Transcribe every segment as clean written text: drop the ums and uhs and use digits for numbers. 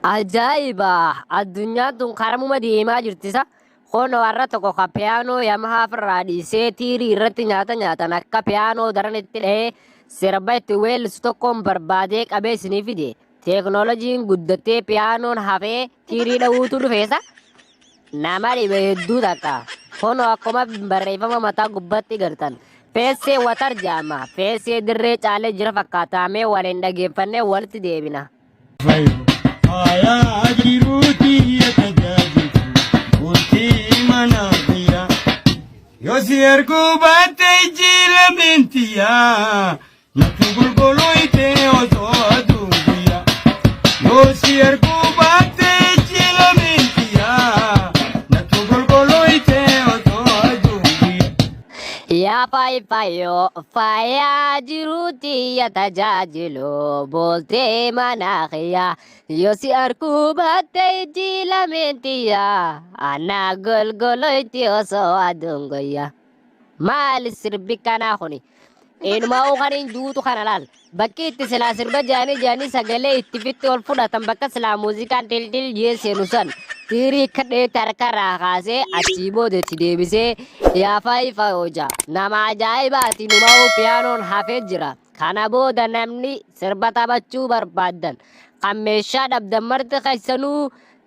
ajaa'iba addunyaan tun karamuma deemaa jirtisa kono warra tokko ka piyaanoo yamahaa firraa dhiisee tiirii irratti nyaata nyaatan akka piyaanoo daran itti dhahee sirba itti weellisu tokkoon barbaadee qabee isinii fide teeknooloojiin guddattee piyaanoon hafee tiirii dha'uutu dhufeessa nama dhibe hedduu takka kono akkuma barreeffama mataa gubbatti gartan feessee watar jaama feessee dirree caalee jira fakkaatamee waliin dhageeffannee walitti deebina. Aya jiruti yatajaji Uti manabia Yosi ergu bate jila mintia Natugul goloite ozo adubia Yosi ergu bate jila mintia Natugul goloite ozo adubia Ya fayo faya jiruti ya tajajilo bolte manakhiya yosi arku batte jila mentiya ana golgoloiti oso adungoya mal sirbi kana khuni inuma ugarin juutu kanalal bakki itti silaa sirba jaanii sagalee itti fitti ol fudhatan bakka silaa muuziqaan dildil jeeseenusan tirii kadhee tarkaraa kaasee achii boodetti deebisee yaafaayi fayoja nama ajaa'ibaati numa'uu piyaanoon hafee jira kana booda namni sirba taphachuu barbaadan kan meeshaa dhabdan marti keessanuu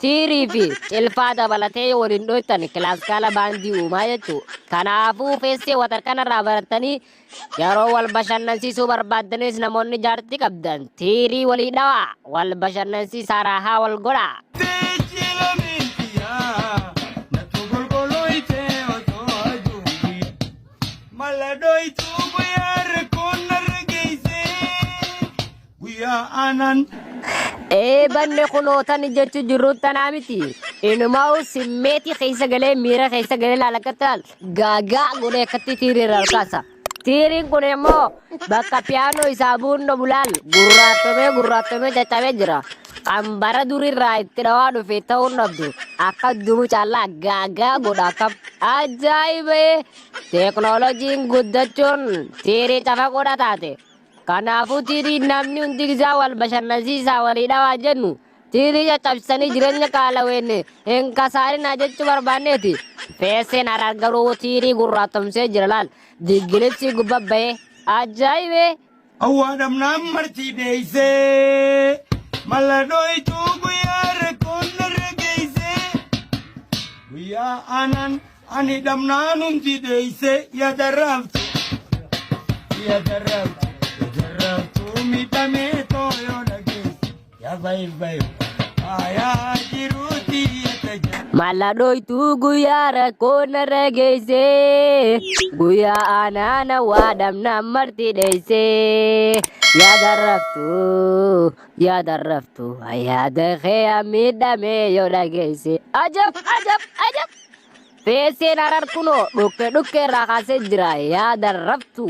tiirii fi cilfaa dabalatee waliin dhoytan kilaaskaala baandii uumaa jechuu kanaafuu feessee watar kanarraa baratanii yeroo wal bashannansiisuu barbaadanis namoonni jaartii qabdan tiirii walii dhawaa wal bashannansiisaa raahaa wal godhaa. Anan banne kunootan jechu jirruuttanaa miti inumaa simmeetii keessa galee miira keessa galee laalakkataan gaagaa godhee akkatti tiiriirra harkaasa tiiriin kun immoo bakka piyaanoo isaa buunno bulaal gurraattomee caccabee jira kan bara durirraa itti dhawaa dhufe ta'uun dhabdu akka dumu caalaa gaagaa godha akkam ajaa'ibee teeknooloojiin guddachuun tiirii cafa godha taate. Kanaafuu tiirii namni hundi isaa wal bashannansiisaa walii dhawaa jennu tiirii caccabsanii jireenya qaala'aa hin kasaarinaa jechuu barbaanneeti feesseen harar garuu tiirii gurraattomsee jira laal diggilipsii gubbabbayee ajaa'ibee. Awwaadam nam marti deeysee maladhoytuu guyyaa rakkoon narra geeysee guyyaa anan ani dhamnaan hundi deeysee yadarraaftu. Maladhoytuu guyyaa rakkoon narra geeysee guyyaa anaana waadhamna marti dheeysee yaadarraftu yaada kee miidhamee yoo dhageesse ajab feesseen harar kunoo dhukke irraa kaasee jira yaadarraftu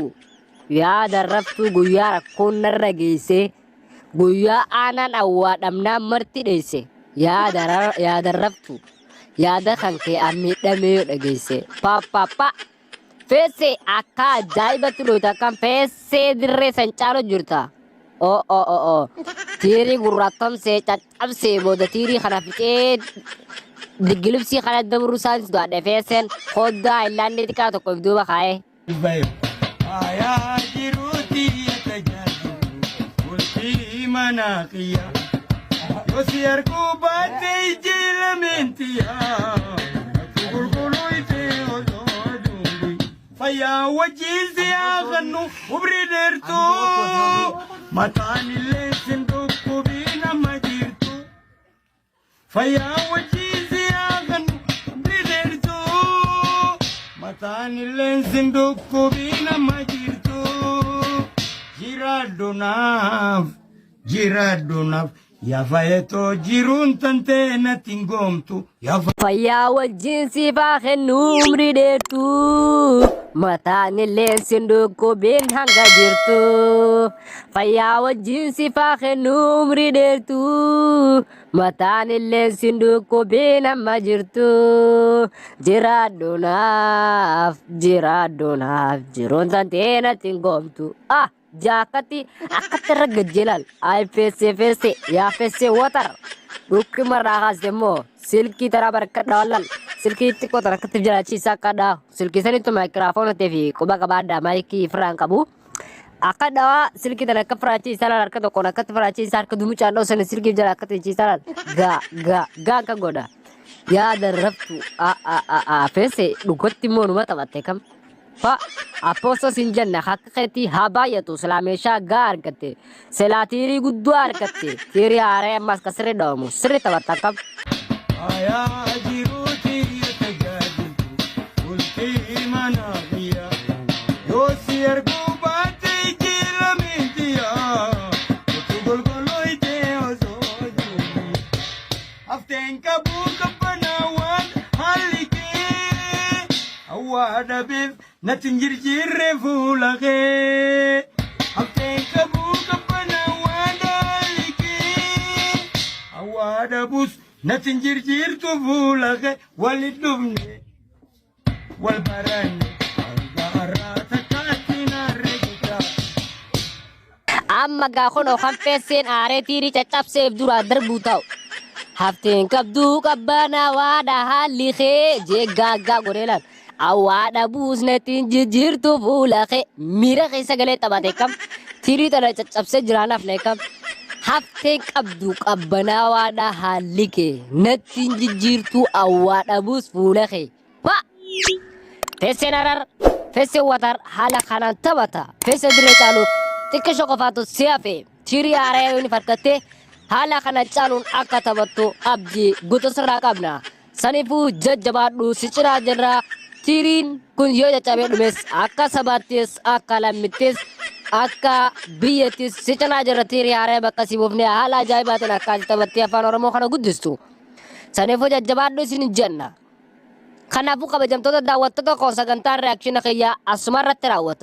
guyyaa rakkoon narra geeysee guyyaa aanaan awwaadhamnaa marti dheeyse yaadarraftu yaada kan kee miidhamee yoo dhageesse paappaappa feessee akka ajaa'ibatti dhoyta kan feessee dirree san caalu jirta tiirii gurraattomsee caccabsee booda tiirii kana fixee diggilibsii kana dabruu isaanis do'adhe feesseen hoddaa illaanni xiqqaa tokko if duuba kaa'ee. Aya jiruti yatajaji Ulti manakiya Yosi ergu bate jila mintiya Gulguluite ozo adumbi Faya wajizi aganu ubridertu Matani lesin dukubina majirtu Faya wajizi aganu ubridertu Matani lesin dukubina majirtu Jiradunaaf Yafayeto jirun tante na tingomtu Fayyaa wajjin siifaa kennuu umrii dheertuu mataan illee sindukkubin hanga jirtu fayyaa wajjin siifaa kennuu umrii dheertuu mataan illee sindukkubin hamma jirtu jiraadhunaaf jiruun tantee natti hin goomtu jaakatti akkatti irra gajjelal ay feesse yaa feesse watar Bukki marraa kaasite immoo silkii taraa barkadha wallan. Silkii xiqqoo tana akkatti jiraachisa akkadha. Silkii sanitti maayikiraafoon ta'ee fi quba qabaadha maayikii firaan qabu. Akkadha silkii tana akka firaachiisa laal harka tokkoon akkatti firaachiisa harka dumuchaan dhoosan silkii jala akkatti ciisa laal. Gaa akka godha. Yaada raftu feese dhugatti immoo numa taphatte kam. Fa apposto sin janna akka keetti haa baay'atu silaa meeshaa gaa argatte. Silaa tiirii guddoo argatte. Tiirii haaree ammas ka sirri dhawamu sirri taphatta kam. Fayaa jiruuti tajaajiltu bultii mana biyya yoo si arguu baate jira miidiya utuu golgolooyte osoo jiru hafteen qabuu qabbanaawwan haalli kee awwaadha beef natti hin jirjirre fuula kee hafteen qabuu qabbanaawwan haalli kee awwaadha bus nothing jirtu fuulake walidumne walbarane algarata katina regita Amma gaa kun kan feeseen aaree tiirii caccabseef dura darbuu ta'u. Hafteen qabduu qabbanaa waadha haalli kee jeeggaaggaa godheelan. Awwaadha buusnetiin jijjiirtu fuulake miira keessa galee taphate kam. Tiirii tana caccabsee jiraanaaf ne kam. Hafteen qabduu qabbanaa waadha haalli kee nattiin jijjiirtuu awwaadha buus fuulake. Feeseen arar feeseen watar haala kanaan taphata. Feesee dirree caalu xiqqisho qofaatu si'afe tiirii haaree yoo ni farkatte haala kana caaluun akka taphattu abdii guutuu sirraa qabna. Saniifuu jajjabaadhu si cinaa jirra. Tiiriin kun yoo caccabee dhumes akka sabaattis akka lammittis akka biyyattis si cinaa jirra tiirii haaree bakka si buufne haala ajaa'ibaatiin akkaati taphattee afaan Oromoo kana guddistu. Saniifuu jajjabaadhu isin jenna. Kanaafuu kabajamtoota daawwattoota koo sagantaan reakshinii kiyyaa asumarratti raawwata.